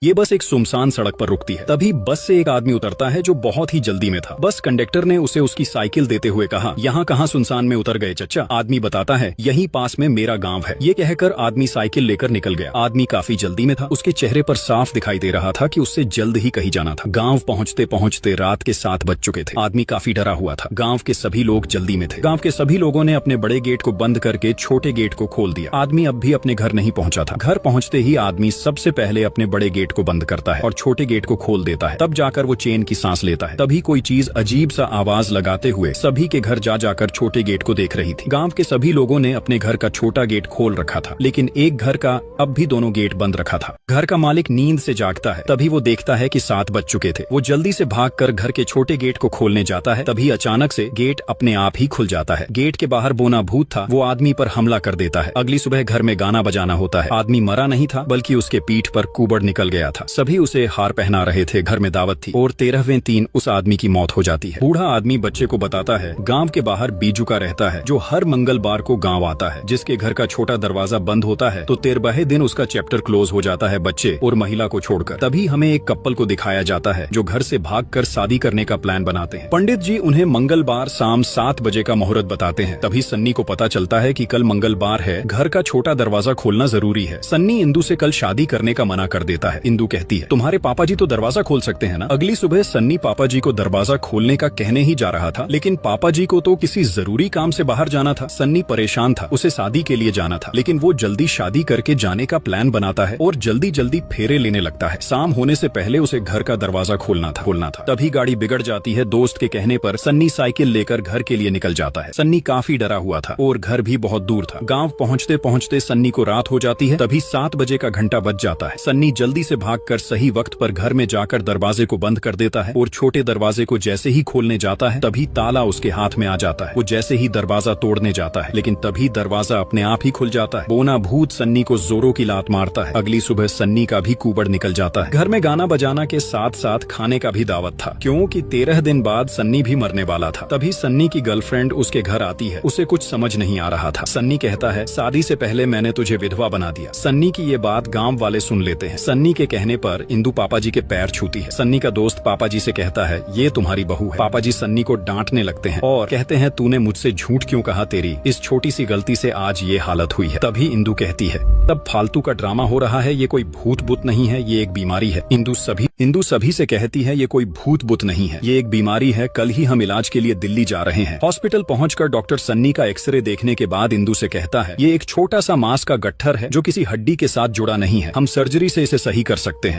ये बस एक सुनसान सड़क पर रुकती है। तभी बस से एक आदमी उतरता है जो बहुत ही जल्दी में था। बस कंडक्टर ने उसे उसकी साइकिल देते हुए कहा, यहाँ कहाँ सुनसान में उतर गए चच्चा? आदमी बताता है, यहीं पास में मेरा गांव है। ये कहकर आदमी साइकिल लेकर निकल गया। आदमी काफी जल्दी में था। उसके चेहरे पर साफ दिखाई दे रहा था कि उससे जल्द ही कहीं जाना था। गाँव पहुँचते पहुँचते रात के 7 बज चुके थे। आदमी काफी डरा हुआ था। गाँव के सभी लोग जल्दी में थे। गाँव के सभी लोगों ने अपने बड़े गेट को बंद करके छोटे गेट को खोल दिया। आदमी अब भी अपने घर नहीं पहुंचा था। घर पहुंचते ही आदमी सबसे पहले अपने बड़े गेट को बंद करता है और छोटे गेट को खोल देता है। तब जाकर वो चैन की सांस लेता है। तभी कोई चीज अजीब सा आवाज लगाते हुए सभी के घर जा जाकर छोटे गेट को देख रही थी। गांव के सभी लोगों ने अपने घर का छोटा गेट खोल रखा था, लेकिन एक घर का अब भी दोनों गेट बंद रखा था। घर का मालिक नींद से जागता है। तभी वो देखता है कि 7 बज चुके थे। वो जल्दी से भागकर घर के छोटे गेट को खोलने जाता है। तभी अचानक से गेट अपने आप ही खुल जाता है। गेट के बाहर बोना भूत था। वो आदमी पर हमला कर देता है। अगली सुबह घर में गाना बजाना होता है। आदमी मरा नहीं था, बल्कि उसके पीठ पर कुबड़ निकल गया था। सभी उसे हार पहना रहे थे। घर में दावत थी और 13वें दिन उस आदमी की मौत हो जाती है। बूढ़ा आदमी बच्चे को बताता है, गांव के बाहर बीजू का रहता है जो हर मंगलवार को गांव आता है। जिसके घर का छोटा दरवाजा बंद होता है तो 13वें दिन उसका चैप्टर क्लोज हो जाता है, बच्चे और महिला को छोड़कर। तभी हमें एक कपल को दिखाया जाता है जो घर से भागकर शादी करने का प्लान बनाते हैं। पंडित जी उन्हें मंगलवार शाम 7 बजे का मुहूर्त बताते हैं। तभी सन्नी को पता चलता है कि कल मंगलवार है, घर का छोटा दरवाजा खोलना जरूरी है। सन्नी इंदु से कल शादी करने का मना कर देता है। इंदु कहती है, तुम्हारे पापा जी तो दरवाजा खोल सकते हैं ना। अगली सुबह सन्नी पापा जी को दरवाजा खोलने का कहने ही जा रहा था, लेकिन पापा जी को तो किसी जरूरी काम से बाहर जाना था। सन्नी परेशान था, उसे शादी के लिए जाना था, लेकिन वो जल्दी शादी करके जाने का प्लान बनाता है और जल्दी जल्दी फेरे लेने लगता है। शाम होने से पहले उसे घर का दरवाजा खोलना था। तभी गाड़ी बिगड़ जाती है। दोस्त के कहने पर सन्नी साइकिल लेकर घर के लिए निकल जाता है। सन्नी काफी डरा हुआ था और घर भी बहुत दूर था। गाँव पहुँचते पहुँचते सन्नी को रात हो जाती है। तभी 7 बजे का घंटा बज जाता है। सन्नी जल्दी से भागकर सही वक्त पर घर में जाकर दरवाजे को बंद कर देता है और छोटे दरवाजे को जैसे ही खोलने जाता है तभी ताला उसके हाथ में आ जाता है। वो जैसे ही दरवाजा तोड़ने जाता है, लेकिन तभी दरवाजा अपने आप ही खुल जाता है। बोना भूत सन्नी को जोरों की लात मारता है। अगली सुबह सन्नी का भी कुबड़ निकल जाता है। घर में गाना बजाना के साथ साथ खाने का भी दावत था, क्योंकि 13 दिन बाद सन्नी भी मरने वाला था। तभी सन्नी की गर्लफ्रेंड उसके घर आती है। उसे कुछ समझ नहीं आ रहा था। सन्नी कहता है, शादी से पहले मैंने तुझे विधवा बना दिया। सन्नी की ये बात गाँव वाले सुन लेते हैं। सन्नी के कहने पर इंदु पापा जी के पैर छूती है। सन्नी का दोस्त पापा जी से कहता है, ये तुम्हारी बहू है। पापा जी सन्नी को डांटने लगते हैं और कहते हैं, तूने मुझसे झूठ क्यों कहा? तेरी इस छोटी सी गलती से आज ये हालत हुई है। तभी इंदु कहती है, तब फालतू का ड्रामा हो रहा है, ये कोई भूत बुत नहीं है, ये एक बीमारी है। इंदु सभी से कहती है, ये कोई भूत बुत नहीं है, ये एक बीमारी है। कल ही हम इलाज के लिए दिल्ली जा रहे हैं। हॉस्पिटल पहुंचकर डॉक्टर सन्नी का एक्सरे देखने के बाद इंदु से कहता है, ये एक छोटा सा मांस का गट्ठर है जो किसी हड्डी के साथ जुड़ा नहीं है। हम सर्जरी से इसे सही कर सकते हैं।